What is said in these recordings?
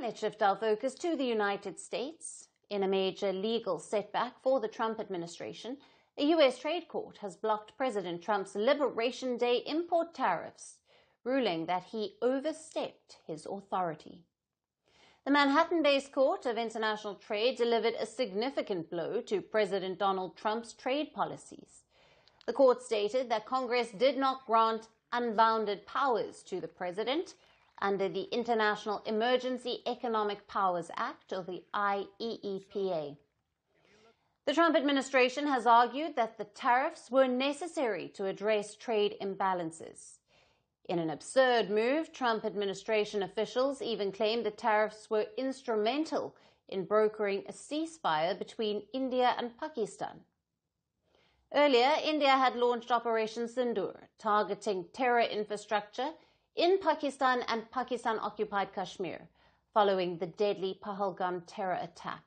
let's shift our focus to the United States. In a major legal setback for the Trump administration, a U.S. trade court has blocked President Trump's Liberation Day import tariffs, ruling that he overstepped his authority. The Manhattan-based Court of International Trade delivered a significant blow to President Donald Trump's trade policies. The court stated that Congress did not grant unbounded powers to the president under the International Emergency Economic Powers Act, or the IEEPA. The Trump administration has argued that the tariffs were necessary to address trade imbalances. In an absurd move, Trump administration officials even claimed the tariffs were instrumental in brokering a ceasefire between India and Pakistan. Earlier, India had launched Operation Sindoor, targeting terror infrastructure in Pakistan and Pakistan-occupied Kashmir, following the deadly Pahalgam terror attack.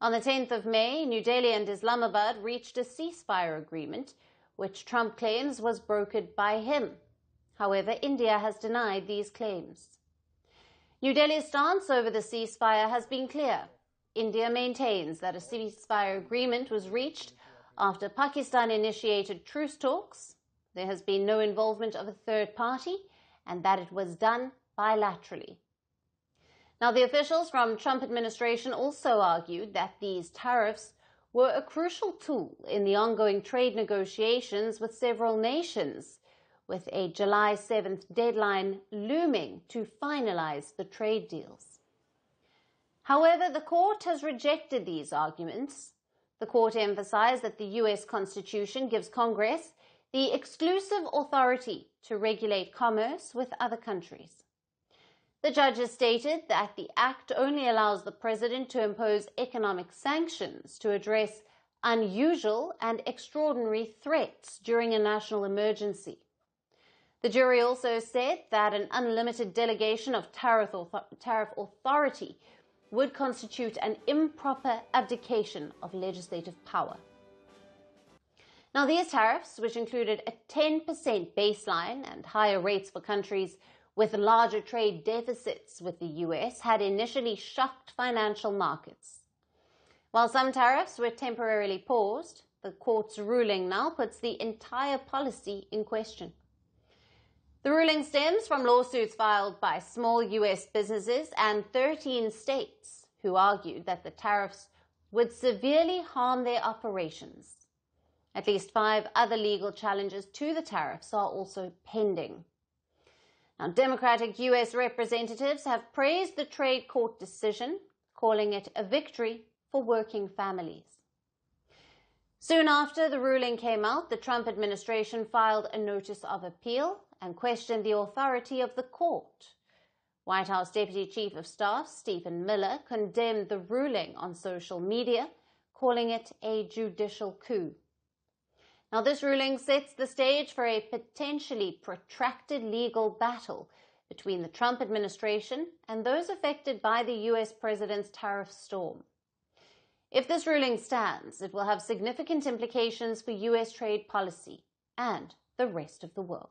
On the 10th of May, New Delhi and Islamabad reached a ceasefire agreement, which Trump claims was brokered by him. However, India has denied these claims. New Delhi's stance over the ceasefire has been clear. India maintains that a ceasefire agreement was reached after Pakistan initiated truce talks. There has been no involvement of a third party, and that it was done bilaterally. Now, the officials from Trump administration also argued that these tariffs were a crucial tool in the ongoing trade negotiations with several nations, with a July 7th deadline looming to finalize the trade deals. However, the court has rejected these arguments. The court emphasized that the U.S. Constitution gives Congress the exclusive authority to regulate commerce with other countries. The judges stated that the act only allows the president to impose economic sanctions to address unusual and extraordinary threats during a national emergency. The jury also said that an unlimited delegation of tariff authority would constitute an improper abdication of legislative power. Now, these tariffs, which included a 10% baseline and higher rates for countries with larger trade deficits with the U.S., had initially shocked financial markets. While some tariffs were temporarily paused, the court's ruling now puts the entire policy in question. The ruling stems from lawsuits filed by small U.S. businesses and 13 states who argued that the tariffs would severely harm their operations. At least 5 other legal challenges to the tariffs are also pending. Now, Democratic U.S. representatives have praised the trade court decision, calling it a victory for working families. Soon after the ruling came out, the Trump administration filed a notice of appeal and questioned the authority of the court. White House Deputy Chief of Staff Stephen Miller condemned the ruling on social media, calling it a judicial coup. Now, this ruling sets the stage for a potentially protracted legal battle between the Trump administration and those affected by the U.S. president's tariff storm. If this ruling stands, it will have significant implications for U.S. trade policy and the rest of the world.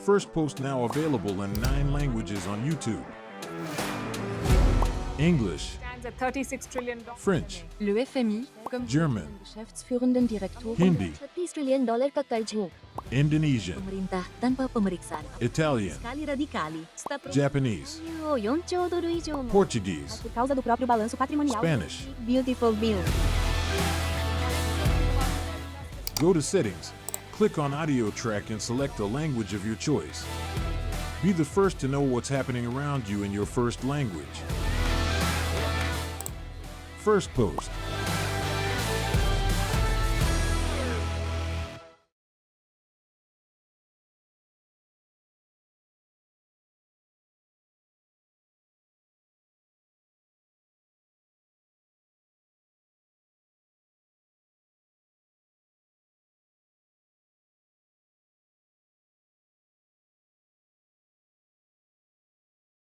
Firstpost now available in 9 languages on YouTube. English, Stands at $36 trillion. French, Le FMI, comme German, Geschäftsführenden Direktor, Hindi, $30 trillion ka karjo. Indonesian, Pemerintah tanpa pemeriksaan. Italian, Skali radikali. Japanese, 4 trilhões euro. Portuguese, Por causa do próprio balanço patrimonial. Spanish. Beautiful bill. Go to Settings, click on Audio Track and select a language of your choice. Be the first to know what's happening around you in your first language. Firstpost.